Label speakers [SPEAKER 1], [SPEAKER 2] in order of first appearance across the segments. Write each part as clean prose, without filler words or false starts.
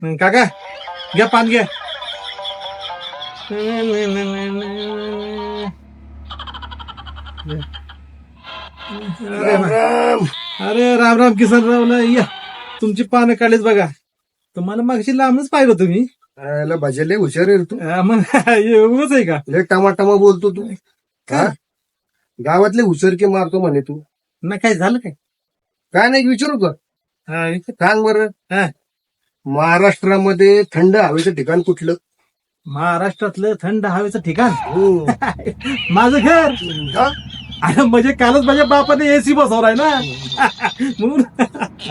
[SPEAKER 1] काका घ्या पान घ्या.
[SPEAKER 2] राम राम.
[SPEAKER 1] अरे राम राम किसनरावला या. तुमची पानं काढलीच बघा. तुम्हाला मागची लांबच पाहिलं तुम्ही.
[SPEAKER 2] याला भाज्याला हुशार आहे रे तू.
[SPEAKER 1] मग एवढंच आहे का?
[SPEAKER 2] लय टमाटमा बोलतो तू.
[SPEAKER 1] का?
[SPEAKER 2] हा? गावातले हुसरके मारतो म्हणे तू.
[SPEAKER 1] नाही काय झालं काय?
[SPEAKER 2] काय नाही विचारू का?
[SPEAKER 1] हा,
[SPEAKER 2] सांग बरं.
[SPEAKER 1] हा.
[SPEAKER 2] महाराष्ट्रामध्ये थंड हवेचं ठिकाण कुठलं?
[SPEAKER 1] महाराष्ट्रातलं थंड हवेचं ठिकाण
[SPEAKER 2] हम्म.
[SPEAKER 1] माझं घर.
[SPEAKER 2] हा?
[SPEAKER 1] अरे म्हणजे कालच माझ्या बापाने एसी बसवलाय ना. म्हणून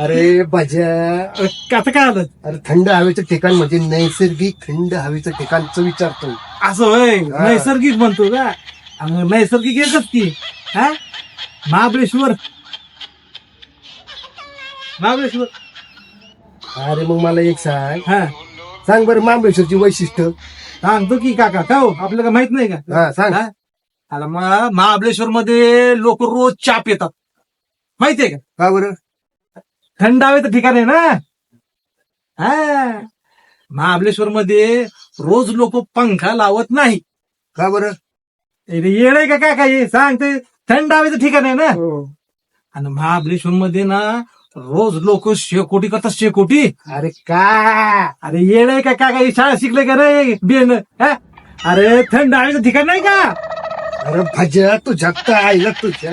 [SPEAKER 2] अरे भाज्या,
[SPEAKER 1] कसं काय आलं?
[SPEAKER 2] अरे थंड हवेचं ठिकाण म्हणजे नैसर्गिक थंड हवेचं ठिकाणचं विचारतो.
[SPEAKER 1] असं होय.
[SPEAKER 2] हा.
[SPEAKER 1] नैसर्गिक म्हणतो का? नैसर्गिक एकच की. हा महाबळेश्वर. महाबळेश्वर.
[SPEAKER 2] अरे मग मला एक सांग.
[SPEAKER 1] हा
[SPEAKER 2] सांग बरं महाबळेश्वरची वैशिष्ट्य.
[SPEAKER 1] सांगतो की काका. का हो आपल्याला का माहित नाही का?
[SPEAKER 2] हा सांग.
[SPEAKER 1] हा? आता महाबळेश्वर मध्ये लोक रोज चाप येतात माहितीये का?
[SPEAKER 2] का बरं?
[SPEAKER 1] थंड हवेचं ठिकाण आहे ना. हा महाबळेश्वर मध्ये रोज लोक पंखा लावत नाही.
[SPEAKER 2] का बरं?
[SPEAKER 1] येड आहे का काका? हे सांगते थंड हवेचं ठिकाण आहे ना.
[SPEAKER 2] हो.
[SPEAKER 1] आणि महाबळेश्वर मध्ये ना रोज लोक शेकोटी करतात. शेकोटी.
[SPEAKER 2] अरे का?
[SPEAKER 1] अरे येड आहे का काका? हे शाळा शिकले का रे बेन? हा? अरे थंड हवेचं ठिकाण नाही का?
[SPEAKER 2] अरे भाज्या तुझ्या काय आईला तुझ्या